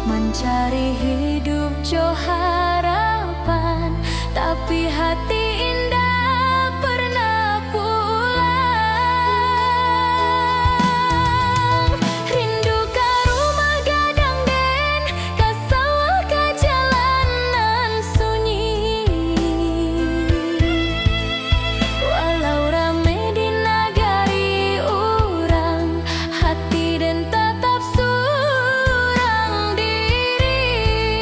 mencari hidup jo harapan, tapi hati indah pernah pulang. Rindu ka rumah gadang den, ka sawah ka jalanan sunyi. Walau rame di nagari urang, hati den tetap surang diri.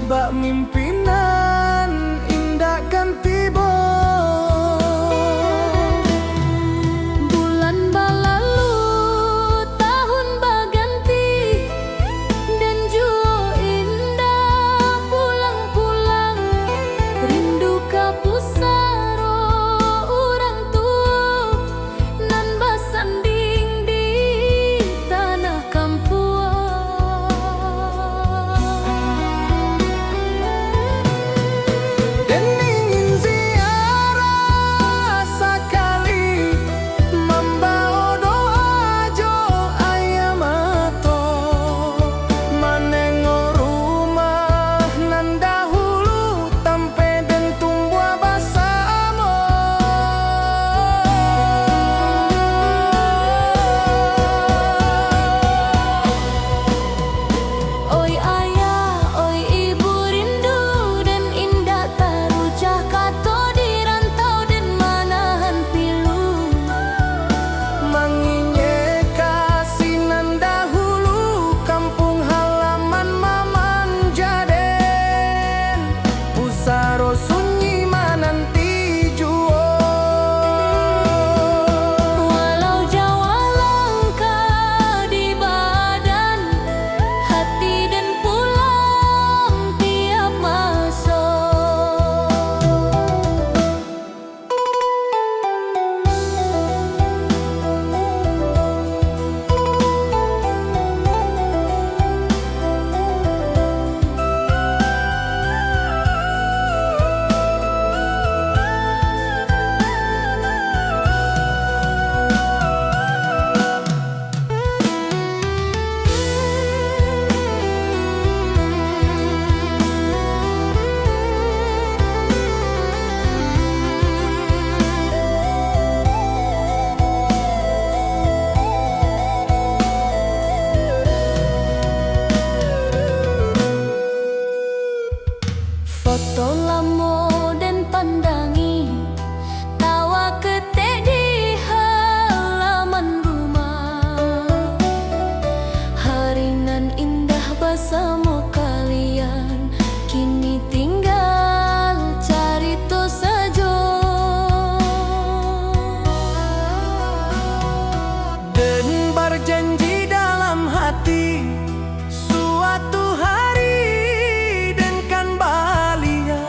bak mimpinan indah kan tiba. Bulan balalu, tahun baganti, dan jua indah pulang-pulang. Rindu ka pusaro urang tua, nan basanding di tanah Kampua. Dan ingin ziarah sekali, membawa doa jo ayah mato, menengok rumah nan dahulu tampe dan tumbuh bersama. Oi ayah, oi ibu rindu dan indah terucap kato di rantau dan manahan pilu. Menginye kasih nan dahulu, kampung halaman maman Jaden, pusaro sunyi mananti juo. Walau Jawa langkah di badan, hati dan pulang tiap masuk. Foto lamo dan pandangi, tawa ketek di halaman rumah. Hari nan indah bersama kalian, kini tinggal carito saja. Dan berjanji dalam hati, suatu hari dan kan bahagia,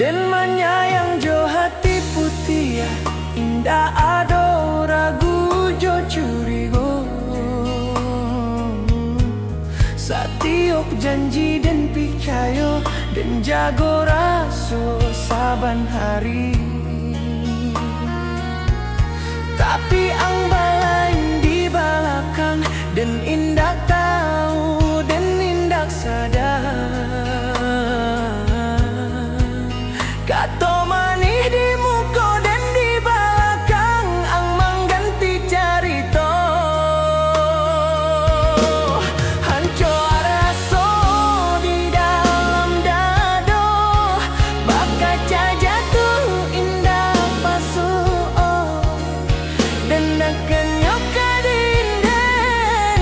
Den menyayang jo hati putih ya, indah ado ragu jo curigo. Satiok janji dan picayo, dan jago raso saban hari. Tapi ang balain di belakang, dan indak tahu dan indak sadar. Kato manih di muka dan di belakang, ang mengganti carito. Hancur raso di dalam dado, bakaca jatuh indah pasuh. Dan akan nyoka dinden,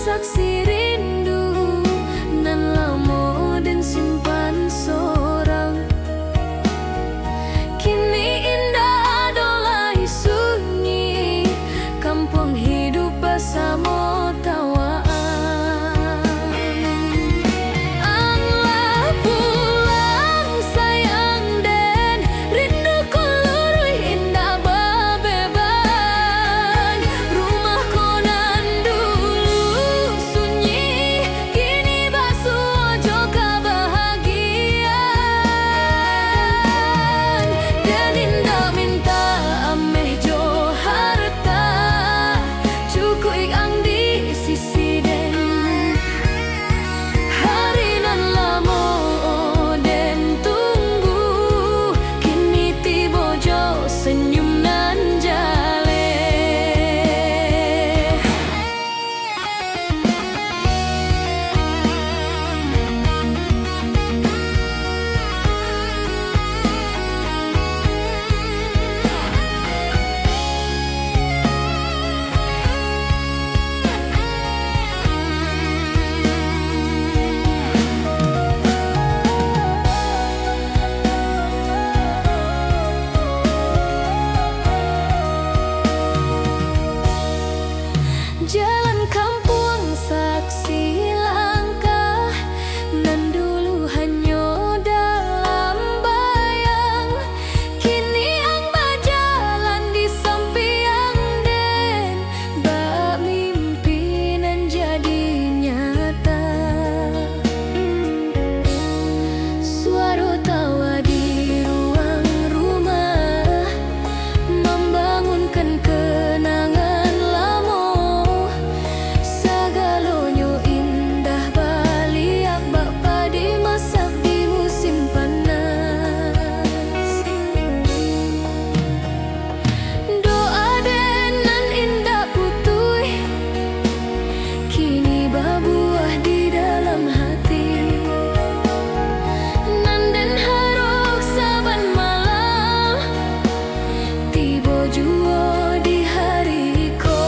saksi rindu nan lamo den simpan sorang. Kini indah adolai sunyi, kampung hidup bersama tawaan. Anglah pulang sayang den, rindu kulurui indah bebeban. Rumahku nan dulu sunyi, kini basuh joka bahagian. Dan indah minta ameh jo harta, cukui ang di sisi den. Hari nan lamo den tunggu, kini tibo jo senyum nan jale. Jalan kampung saksi langkah, nan dulu hanya dalam bayang. Kini ang berjalan di samping den, bak mimpi nan jadi nyata. Suara tawa di ruang rumah membangunkan kenangan lama. Sagalonyo indah baliak bapa dimasak di musim panas. Doa den nan indah putui, kini berbuah di dalam hati. Nan den harok saban malam, tibo juo di hariko.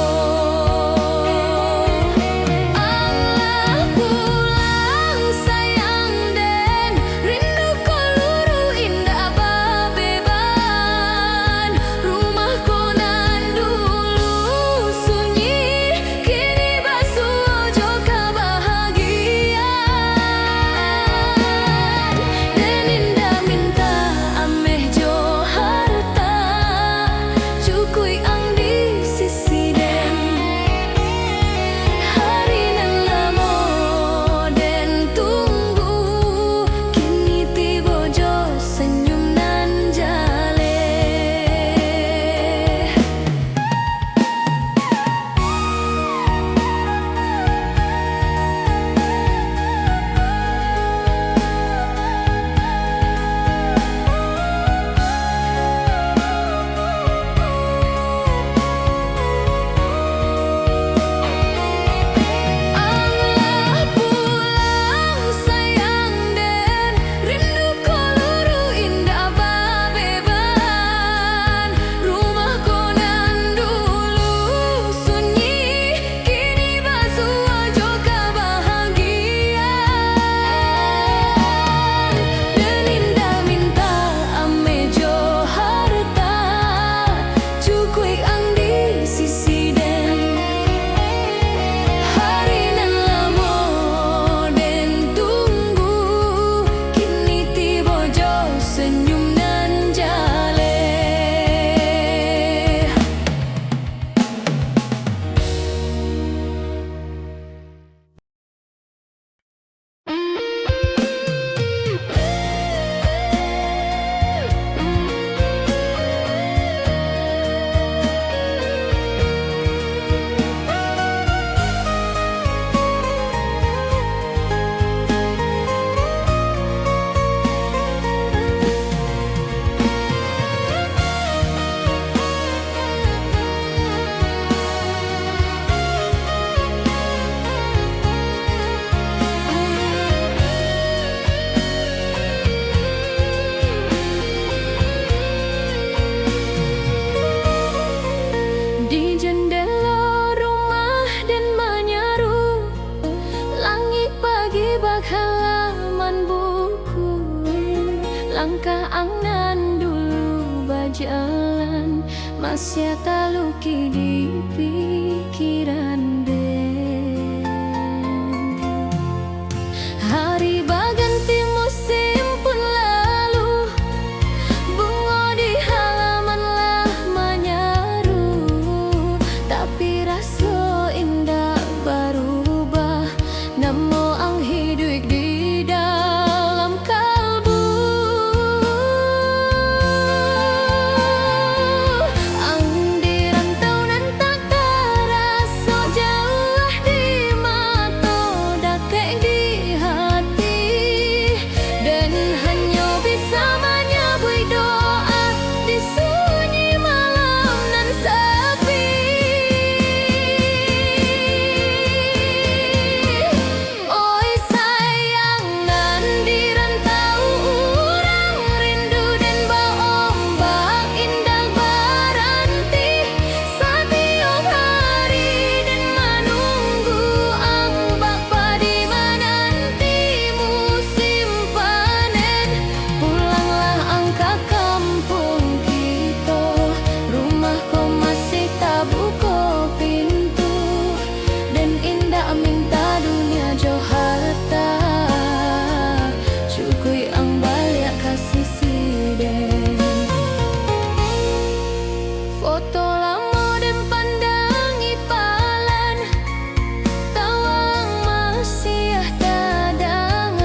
Anglah pulang sayang den, rindu kuluru indah bebeban. Rumahku nan dulu sunyi, kini basuh joka bahagian. Langkah angnan dulu berjalan, masih taluki di pikiran den. Hari berganti musim pun lalu, bunga di halaman lah menyaru, tapi rasa indah berubah, namo ang hidup di dalam kalbu. Ang dirantau nan tak terasa jauh di mata, dakek di hati, dan hanya bisa menyebut doa di sunyi malam nan sepi. Oi sayang nan dirantau urang rindu dan berombak indah berhenti setiap hari dan menunggu ang bapa di menanti musim panen. Pulanglah ang ke kampung kita, rumah kau masih tak buka pintu, dan indah minta dunia jauh harta, cukui ang balik kasih siden. Foto lama dan pandangi palan, tawang masih terdengar,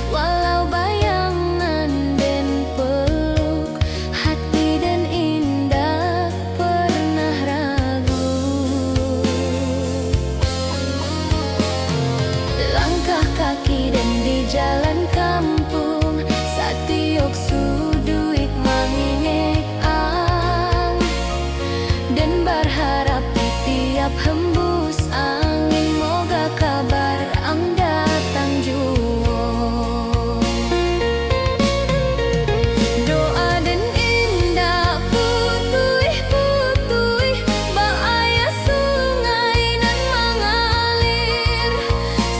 walau bayangan dan peluk, hati dan indah pernah ragu. Langkah kaki dan di jalan kampung, setiap sudut mengingat ang, dan berharap di tiap hembus angin moga kabar ang datang jua. Doa dan indah putih-putih, bahaya sungai nan mengalir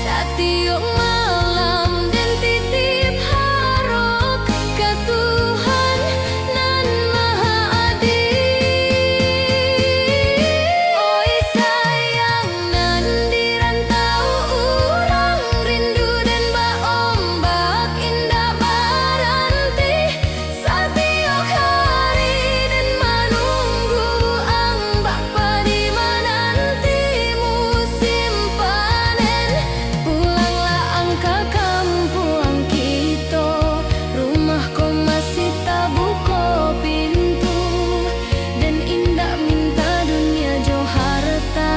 setiap malam, dan titip harap ke Tuhan nan maha adil. Oi sayang nan dirantau urang rindu dan berombak indah berhenti setiap hari dan menunggu ang bapa di menanti musim panen. Pulanglah ang ke kampung kita, rumah kau masih tak buka pintu, dan indah minta dunia jauh harta,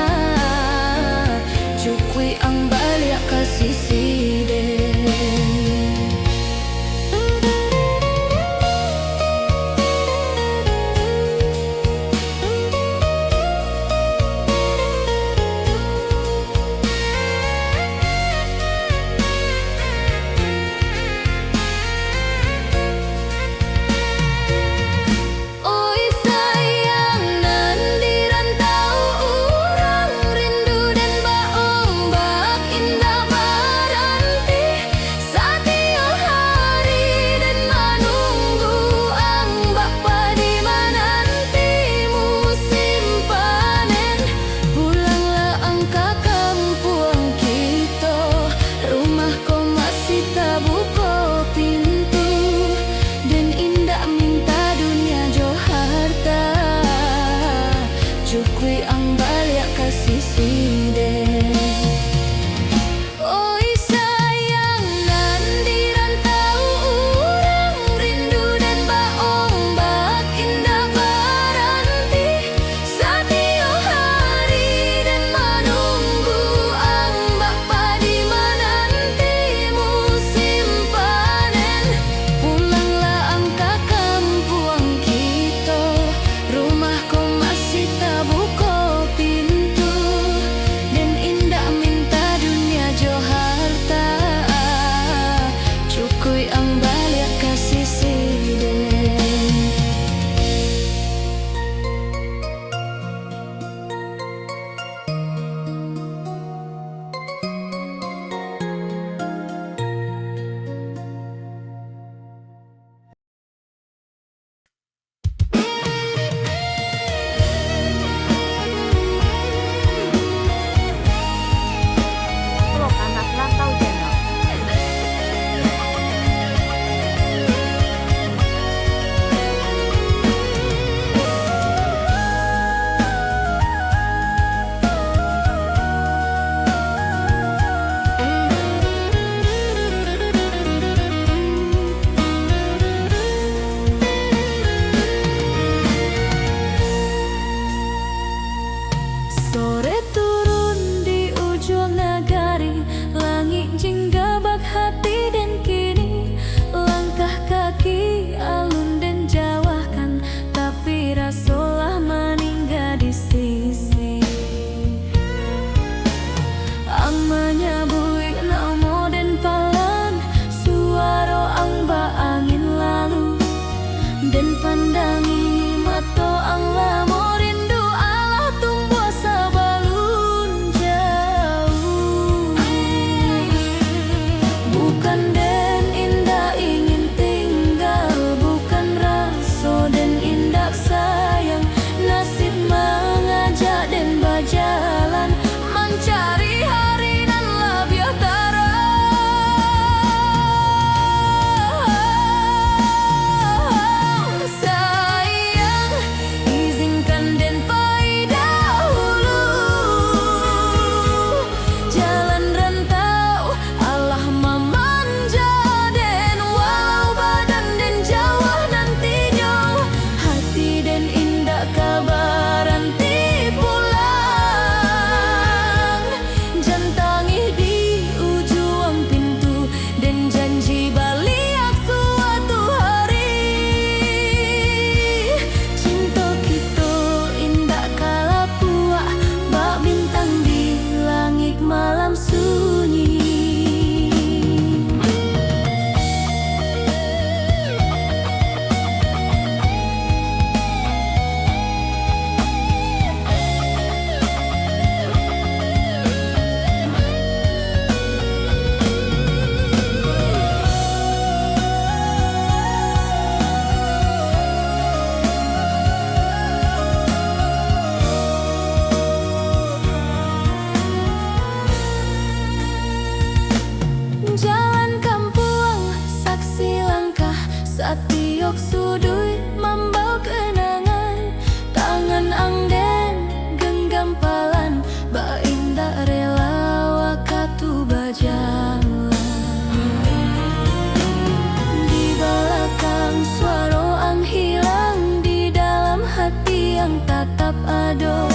cukui ang balik kasih siden. Oi sayang nan dirantau urang rindu dan berombak indah berhenti ang menyabui namo den palan suaro ang baangin lalu den pandangi mato ang lamo rindu Allah tumbuh sabalun jauh. Bukan den indah ingin tinggal, bukan raso den indah sayang, nasib mengajak den berjalan mencari hari dan lebih terang. Sayang, izinkan den pai dahulu jalan rantau Allah memanja den walau badan den jauh nantinya hati den indah kabaran ti pulang jantangi di ujung pintu dan janji baliak suatu hari cinta kita indah kala puak bak bintang di langit malam sunyi. Jalan kampung saksi langkah satiok sudut membau kenangan tangan angden genggam palan ba indah rela wakatu berjalan di belakang suara ang hilang di dalam hati yang tatap ado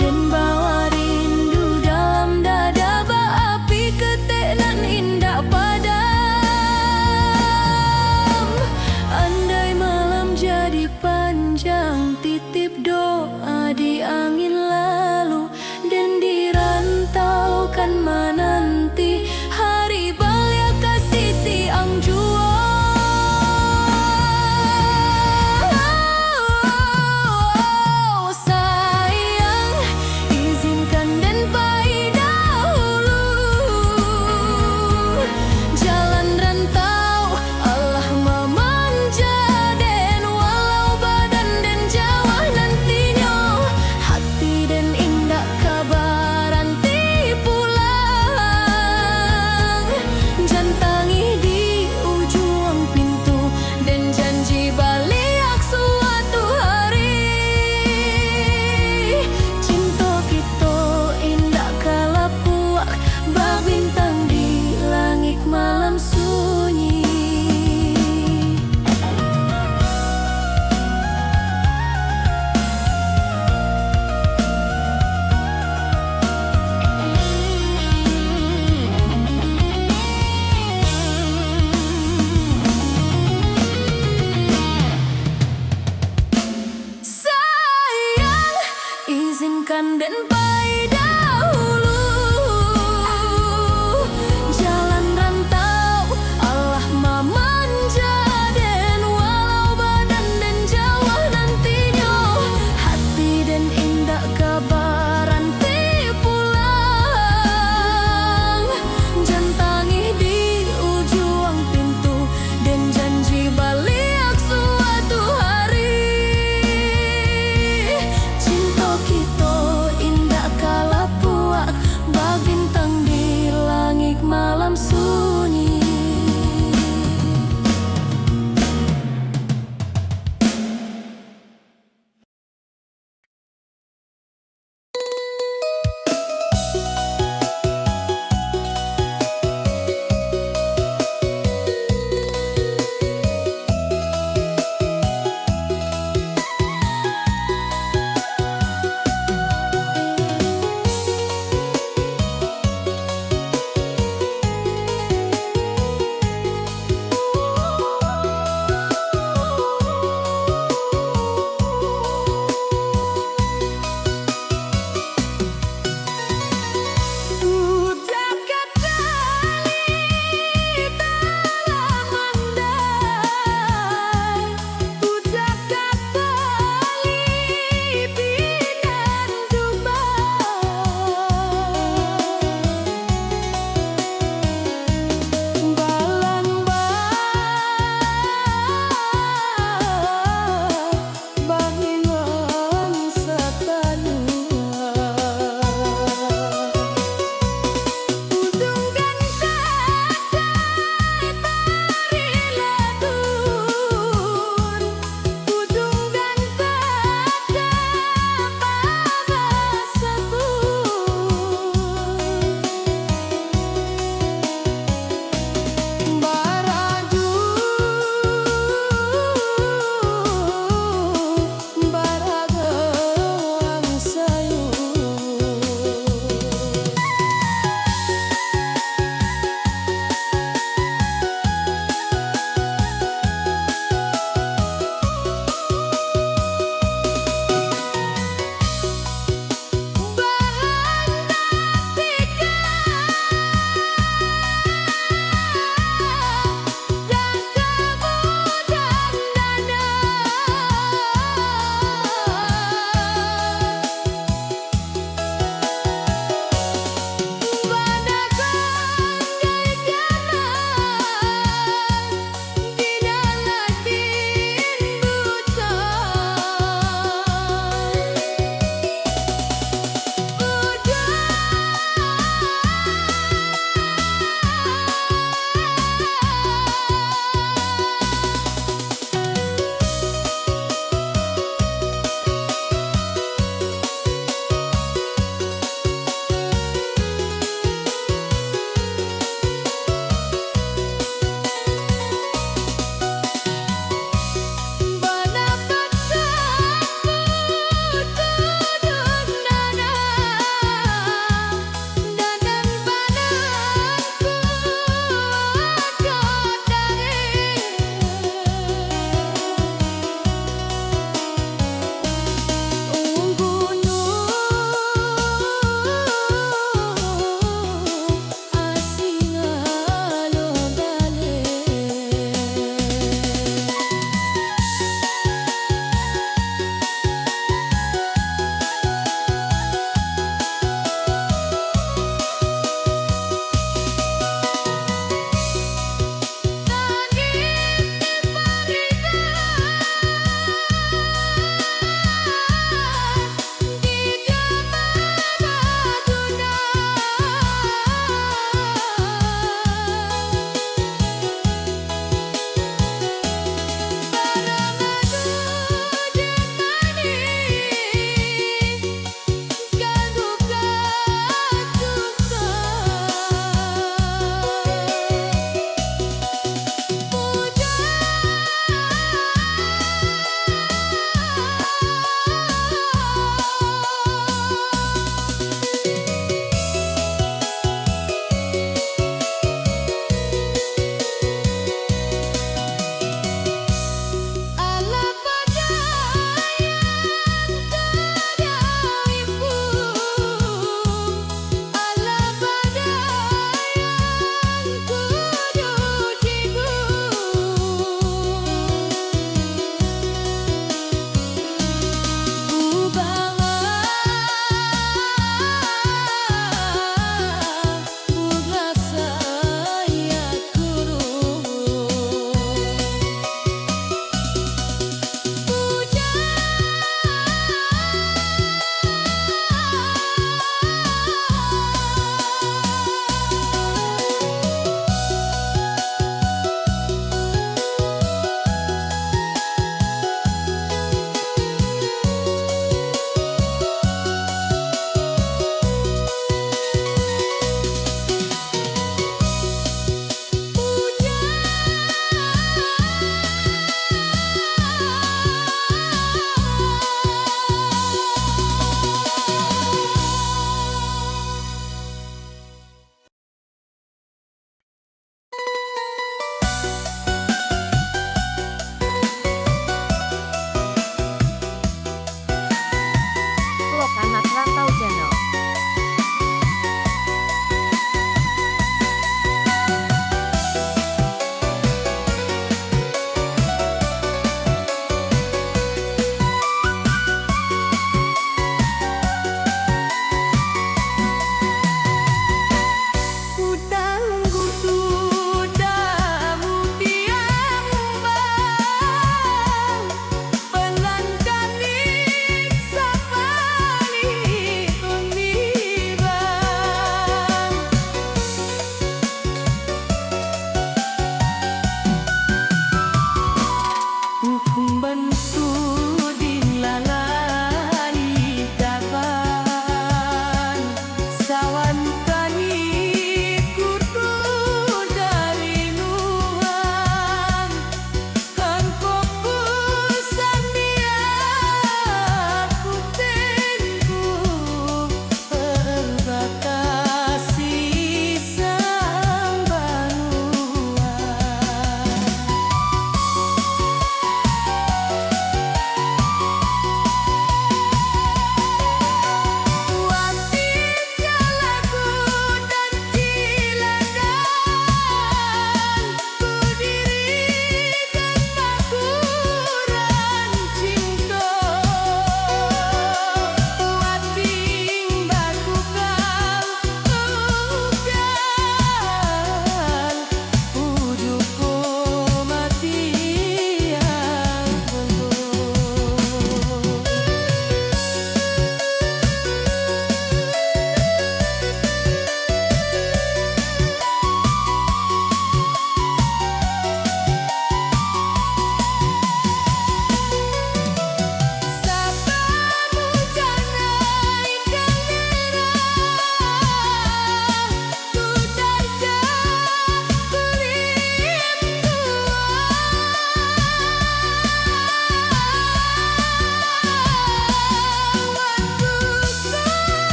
dan bawa rindu dalam dada ba api ketek nan indah padam. Andai malam jadi panjang titip doa di angin lalu dan dirantaukan menanti hari balik kasih siang jua. Sayang, izinkan den pai dahulu jalan rantau Allah memanja den walau badan den jauh nantinya hati den indah kabaran ti pulang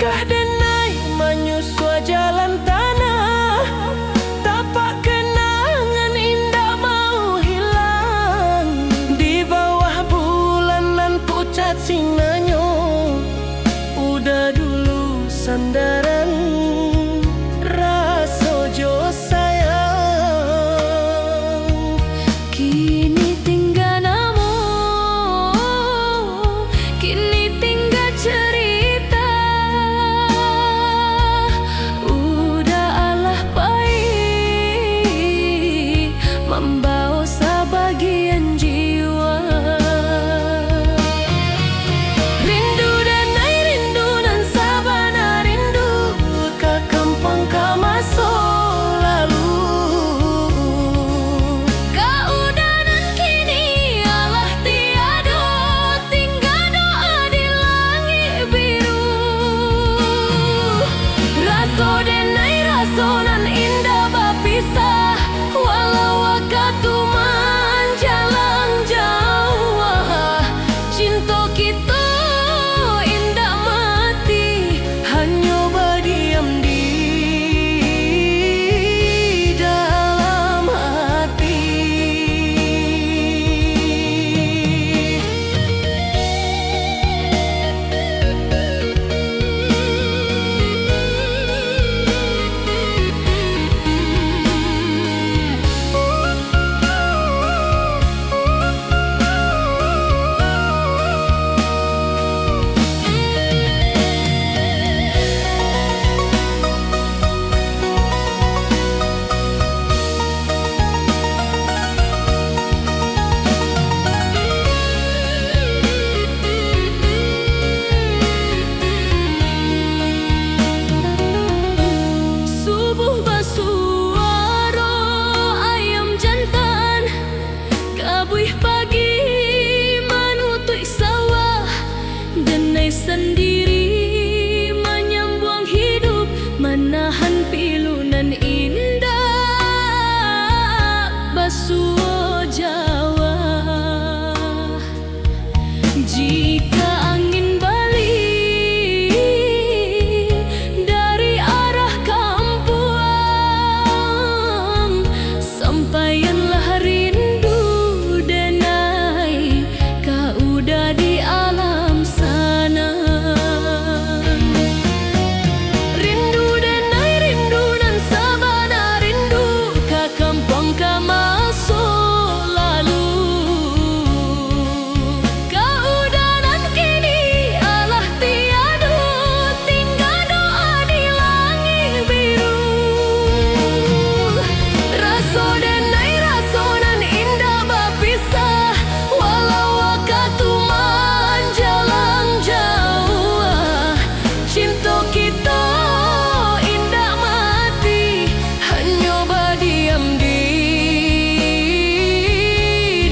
Langkah denai menyusua jalan tanah, tapak kenangan indah mau hilang. Di bawah bulan nan pucat sinanyo, udah dulu sandaran rasojo sayang. Kini tinggal namo, kini tinggal cerita. Udah alah pahit membawa sebagian jiwa. Rindu dan sabana rindu ke kampung ke masa lalu. Keudanan kini alah tiada, tinggal doa di langit biru. Raso denai rasonan indah berpisah, walau waktu menjalan jauh. Cinta kita indah mati, hanya berdiam di dalam hati. Subuh basuara ayam jantan, kabuih pagi menutup sawah. Denai sendiri menyambung hidup, menahan pilunan indah basuh Jawa. Jika angin balik dari arah kampung, sampaianlah rindu denai, kau udah di alam sana. Rindu denai rindu nan sabana rindu ke kampung ke masa lalu. Keudanan kini alah tiada, tinggal doa di langit biru. Raso denai rasonan indah berpisah, walau waktu menjalan jauh. Cinta kita indah mati, hanya berdiam di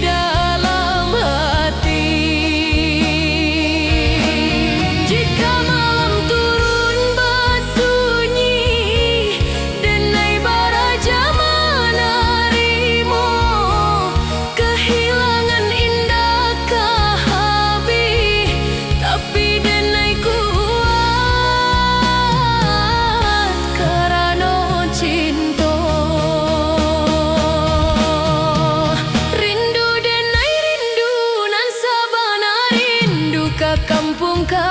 dalam hati. Jika malam turun bersunyi, denai baraja menerima kehilangan indah ke habis, tapi denai kuat kerana cinta. Rindu denai rindu nan sabana rindu ke kampung ke